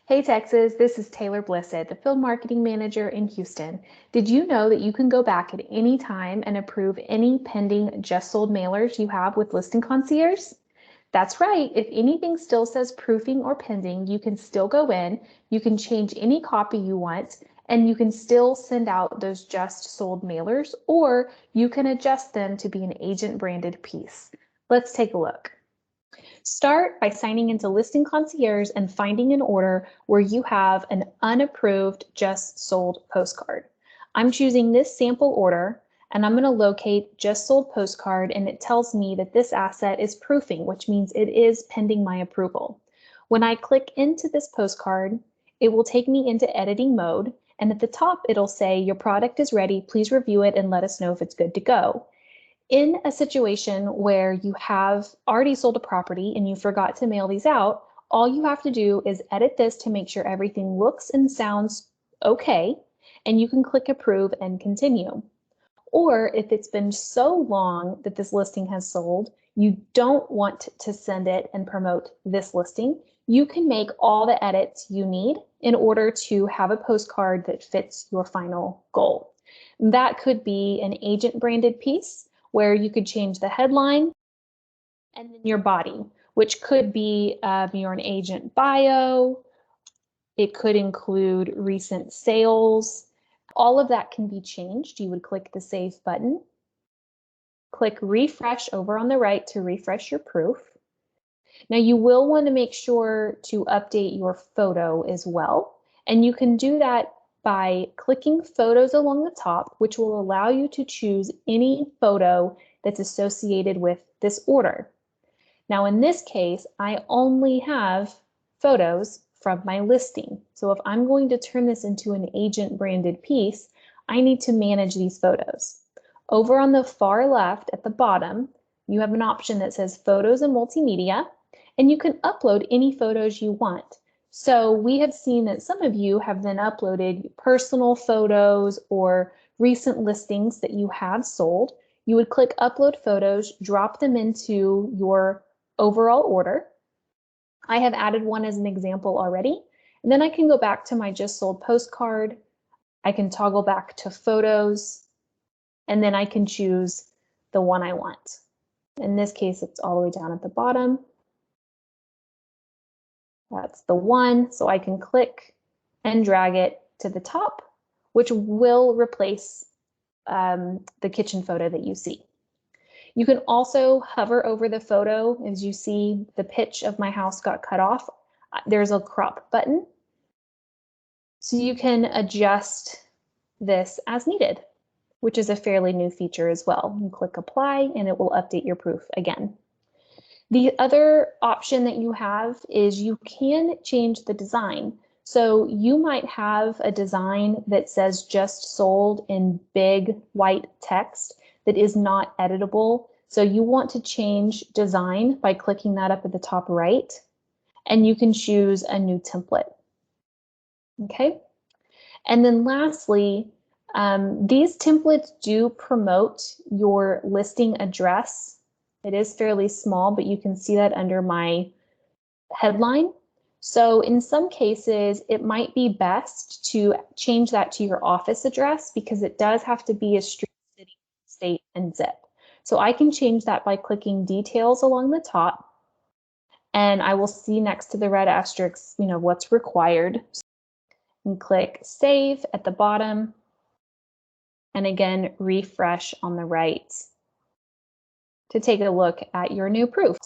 Hey Texas, this is Taylor Blissett, the Field Marketing Manager in Houston. Did you know that you can go back at any time and approve any pending just sold mailers you have with Listing Concierge? That's right. If anything still says proofing or pending, you can still go in, you can change any copy you want, and you can still send out those just sold mailers, or you can adjust them to be an agent branded piece. Let's take a look. Start by signing into Listing Concierge and finding an order where you have an unapproved just sold postcard. I'm choosing this sample order and I'm going to locate just sold postcard, and it tells me that this asset is proofing, which means it is pending my approval. When I click into this postcard, it will take me into editing mode, and at the top it'll say your product is ready, please review it and let us know if it's good to go. In a situation where you have already sold a property and you forgot to mail these out, all you have to do is edit this to make sure everything looks and sounds okay, and you can click approve and continue. Or if it's been so long that this listing has sold, you don't want to send it and promote this listing, you can make all the edits you need in order to have a postcard that fits your final goal. That could be an agent branded piece where you could change the headline and then your body, which could be you're an agent bio. It could include recent sales. All of that can be changed. You would click the Save button, click Refresh over on the right to refresh your proof. Now you will want to make sure to update your photo as well, and you can do that by clicking Photos along the top, which will allow you to choose any photo that's associated with this order. Now in this case, I only have photos from my listing. So if I'm going to turn this into an agent branded piece, I need to manage these photos. Over on the far left at the bottom, you have an option that says Photos and Multimedia, and you can upload any photos you want. So we have seen that some of you have then uploaded personal photos or recent listings that you have sold. You would click Upload Photos, drop them into your overall order. I have added one as an example already, and then I can go back to my just sold postcard. I can toggle back to photos, and then I can choose the one I want. In this case, it's all the way down at the bottom. That's the one, so I can click and drag it to the top, which will replace the kitchen photo that you see. You can also hover over the photo. As you see, the pitch of my house got cut off. There's a crop button. So you can adjust this as needed, which is a fairly new feature as well. You click apply and it will update your proof again. The other option that you have is you can change the design. So you might have a design that says just sold in big white text that is not editable. So you want to change design by clicking that up at the top right, and you can choose a new template. Okay. And then lastly, these templates do promote your listing address. It is fairly small, but you can see that under my headline. So in some cases, it might be best to change that to your office address because it does have to be a street, city, state, and zip. So I can change that by clicking details along the top, and I will see next to the red asterisk, what's required. And click Save at the bottom, and again, refresh on the right to take a look at your new proof.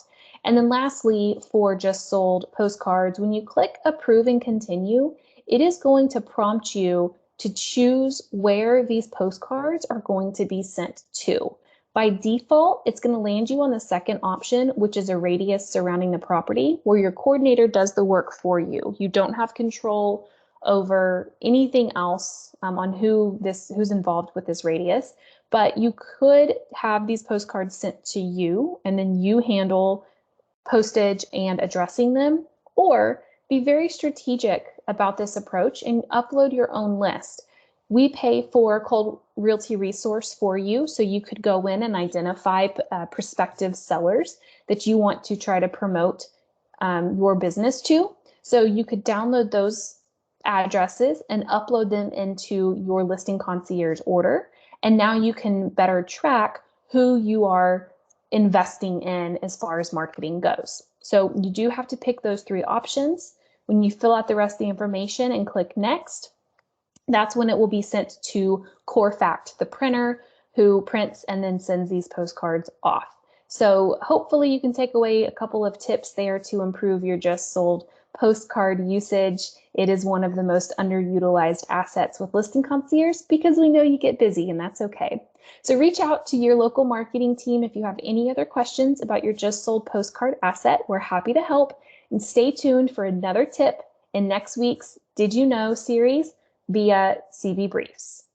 And then lastly, for just sold postcards, when you click approve and continue, it is going to prompt you to choose where these postcards are going to be sent to. By default, it's going to land you on the second option, which is a radius surrounding the property, where your coordinator does the work for you. You don't have control over anything else on who's involved with this radius, but you could have these postcards sent to you and then you handle postage and addressing them, or be very strategic about this approach and upload your own list. We pay for Cold Realty Resource for you, so you could go in and identify prospective sellers that you want to try to promote your business to. So you could download those addresses and upload them into your listing concierge order. And now you can better track who you are investing in as far as marketing goes. So you do have to pick those 3 options. When you fill out the rest of the information and click next, that's when it will be sent to CoreFact, the printer who prints and then sends these postcards off. So hopefully you can take away a couple of tips there to improve your just sold postcard usage. It is one of the most underutilized assets with Listing Concierge because we know you get busy, and that's okay. So reach out to your local marketing team if you have any other questions about your just sold postcard asset. We're happy to help, and stay tuned for another tip in next week's Did You Know series via CB Briefs.